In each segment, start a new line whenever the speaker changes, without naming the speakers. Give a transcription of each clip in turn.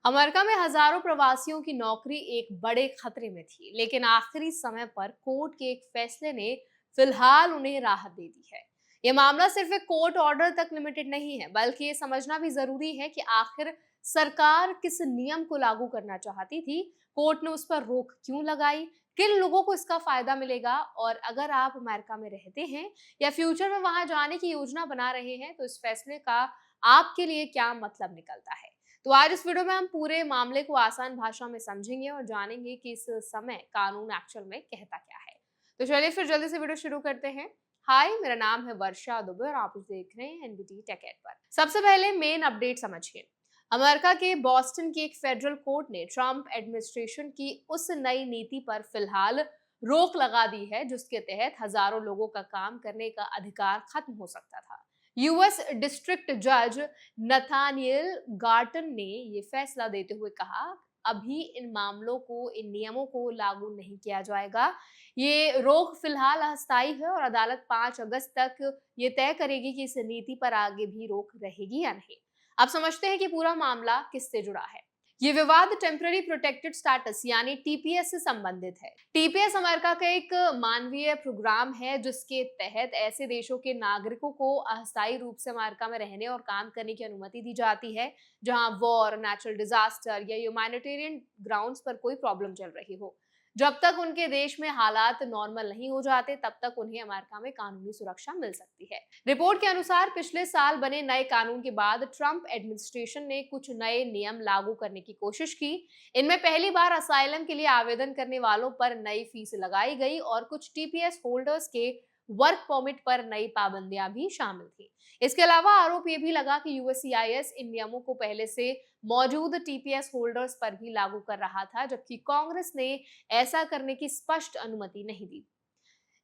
America में हजारों प्रवासियों की नौकरी एक बड़े खतरे में थी, लेकिन आखिरी समय पर कोर्ट के एक फैसले ने फिलहाल उन्हें राहत दे दी है। यह मामला सिर्फ एक कोर्ट ऑर्डर तक लिमिटेड नहीं है, बल्कि ये समझना भी जरूरी है कि आखिर सरकार किस नियम को लागू करना चाहती थी, कोर्ट ने उस पर रोक क्यों लगाई, किन लोगों को इसका फायदा मिलेगा, और अगर आप अमेरिका में रहते हैं या फ्यूचर में वहां जाने की योजना बना रहे हैं, तो इस फैसले का आपके लिए क्या मतलब निकलता है। तो आज इस वीडियो में हम पूरे मामले को आसान भाषा में समझेंगे और जानेंगे कि इस समय कानून एक्चुअल में कहता क्या है। तो चलिए फिर जल्दी से वीडियो शुरू करते हैं। हाय, मेरा नाम है वर्षा दुबे और आप देख रहे हैं एनबीटी टेक एड पर। सबसे पहले मेन अपडेट समझिए। अमेरिका के बॉस्टन की एक फेडरल कोर्ट ने ट्रंप एडमिनिस्ट्रेशन की उस नई नीति पर फिलहाल रोक लगा दी है, जिसके तहत हजारों लोगों का काम करने का अधिकार खत्म हो सकता था। यूएस डिस्ट्रिक्ट जज नथानियल गार्टन ने ये फैसला देते हुए कहा, अभी इन मामलों को, इन नियमों को लागू नहीं किया जाएगा। ये रोक फिलहाल अस्थायी है और अदालत 5 अगस्त तक ये तय करेगी कि इस नीति पर आगे भी रोक रहेगी या नहीं। अब समझते हैं कि पूरा मामला किससे जुड़ा है। ये विवाद टेम्पररी प्रोटेक्टेड स्टेटस यानी टीपीएस से संबंधित है। टीपीएस अमेरिका का एक मानवीय प्रोग्राम है, जिसके तहत ऐसे देशों के नागरिकों को अस्थायी रूप से अमेरिका में रहने और काम करने की अनुमति दी जाती है, जहां वॉर, नेचुरल डिजास्टर या ह्यूमैनिटेरियन ग्राउंड्स पर कोई प्रॉब्लम चल रही हो। जब तक उनके देश में हालात नॉर्मल नहीं हो जाते, तब तक उन्हें अमेरिका में कानूनी सुरक्षा मिल सकती है। रिपोर्ट के अनुसार पिछले साल बने नए कानून के बाद ट्रंप एडमिनिस्ट्रेशन ने कुछ नए नियम लागू करने की कोशिश की। इनमें पहली बार असाइलम के लिए आवेदन करने वालों पर नई फीस लगाई गई और कुछ टीपीएस होल्डर्स के वर्क परमिट पर नई पाबंदियां भी शामिल थी। इसके अलावा आरोप ये भी लगा कि यूएससीआईएस इन नियमों को पहले से मौजूद टीपीएस होल्डर्स पर भी लागू कर रहा था, जबकि कांग्रेस ने ऐसा करने की स्पष्ट अनुमति नहीं दी।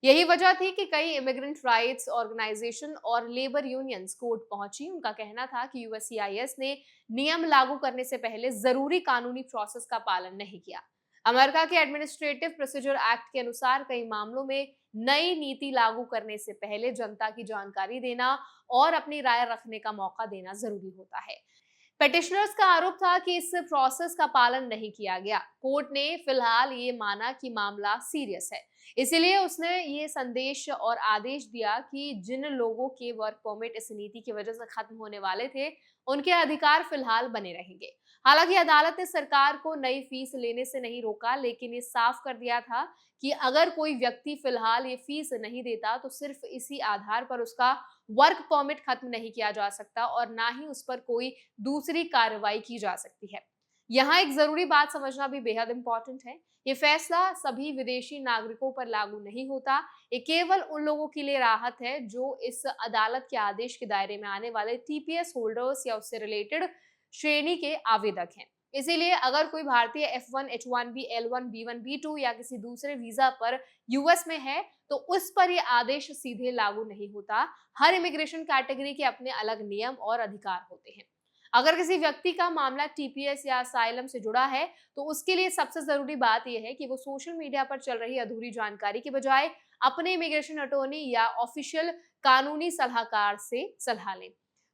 यही वजह थी कि कई इमिग्रेंट राइट्स ऑर्गेनाइजेशन और लेबर यूनियंस कोर्ट पहुंची। उनका कहना था कि यूएससीआईएस ने नियम लागू करने से पहले जरूरी कानूनी प्रोसेस का पालन नहीं किया। अमेरिका के एडमिनिस्ट्रेटिव प्रोसीजर एक्ट के अनुसार कई मामलों में नई नीति लागू करने से पहले जनता की जानकारी देना और अपनी राय रखने का मौका देना जरूरी होता है। पेटिशनर्स का आरोप था कि इस प्रोसेस का पालन नहीं किया गया। कोर्ट ने फिलहाल ये माना कि मामला सीरियस है, इसीलिए उसने ये संदेश और आदेश दिया कि जिन लोगों के वर्क परमिट इस नीति की वजह से खत्म होने वाले थे, उनके अधिकार फिलहाल बने रहेंगे। हालांकि अदालत ने सरकार को नई फीस लेने से नहीं रोका, लेकिन ये साफ कर दिया था कि अगर कोई व्यक्ति फिलहाल ये फीस नहीं देता, तो सिर्फ इसी आधार पर उसका वर्क परमिट खत्म नहीं किया जा सकता और ना ही उस पर कोई दूसरी कार्रवाई की जा सकती है। यहाँ एक जरूरी बात समझना भी बेहद इंपॉर्टेंट है। ये फैसला सभी विदेशी नागरिकों पर लागू नहीं होता। ये केवल उन लोगों के लिए राहत है जो इस अदालत के आदेश के दायरे में आने वाले टीपीएस होल्डर्स या उससे रिलेटेड श्रेणी के आवेदक हैं। इसीलिए अगर कोई भारतीय F1, H1B, L1, B1, B2 या किसी दूसरे वीजा पर यूएस में है, तो उस पर ये आदेश सीधे लागू नहीं होता। हर इमिग्रेशन कैटेगरी के अपने अलग नियम और अधिकार होते हैं। अगर किसी व्यक्ति का मामला टीपीएस या असाइलम से जुड़ा है, तो उसके लिए सबसे जरूरी बात यह है कि वो सोशल मीडिया पर चल रही अधूरी जानकारी के बजाय अपने इमिग्रेशन अटॉर्नी या ऑफिशियल कानूनी सलाहकार से सलाह लें।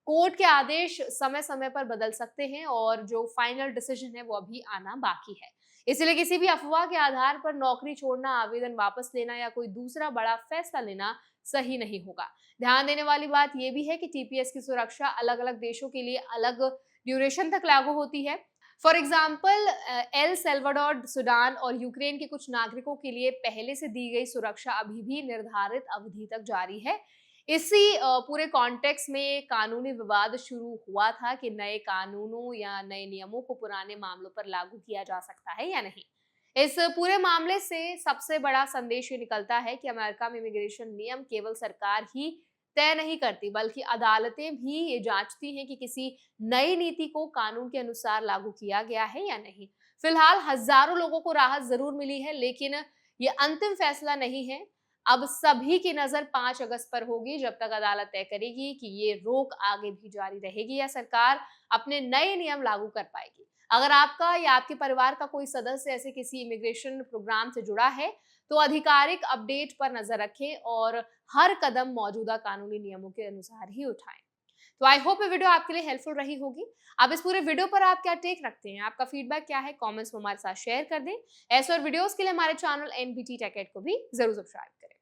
कोर्ट के आदेश समय समय पर बदल सकते हैं और जो फाइनल डिसीजन है वो अभी आना बाकी है। इसलिए किसी भी अफवाह के आधार पर नौकरी छोड़ना, आवेदन वापस लेना या कोई दूसरा बड़ा फैसला लेना सही नहीं होगा। ध्यान देने वाली बात यह भी है कि टीपीएस की सुरक्षा अलग अलग देशों के लिए अलग ड्यूरेशन तक लागू होती है। For example, El Salvador, Sudan और यूक्रेन के कुछ नागरिकों के लिए पहले से दी गई सुरक्षा अभी भी निर्धारित अवधि तक जारी है। इसी पूरे कॉन्टेक्स्ट में कानूनी विवाद शुरू हुआ था कि नए कानूनों या नए नियमों को पुराने मामलों पर लागू किया जा सकता है या नहीं। इस पूरे मामले से सबसे बड़ा संदेश ये निकलता है कि अमेरिका में इमिग्रेशन नियम केवल सरकार ही तय नहीं करती, बल्कि अदालतें भी ये जांचती हैं कि किसी नई नीति को कानून के अनुसार लागू किया गया है या नहीं। फिलहाल हजारों लोगों को राहत जरूर मिली है, लेकिन ये अंतिम फैसला नहीं है। अब सभी की नजर 5 अगस्त पर होगी, जब तक अदालत तय करेगी कि ये रोक आगे भी जारी रहेगी या सरकार अपने नए नियम लागू कर पाएगी। अगर आपका या आपके परिवार का कोई सदस्य ऐसे किसी इमिग्रेशन प्रोग्राम से जुड़ा है, तो आधिकारिक अपडेट पर नजर रखें और हर कदम मौजूदा कानूनी नियमों के अनुसार ही उठाएं। तो आई होप ये वीडियो आपके लिए हेल्पफुल रही होगी। अब इस पूरे वीडियो पर आप क्या टेक रखते हैं, आपका फीडबैक क्या है, कमेंट्स में हमारे साथ शेयर कर दें। ऐसे और वीडियोस के लिए हमारे चैनल एनबीटी टेक एड को भी जरूर सब्सक्राइब करें।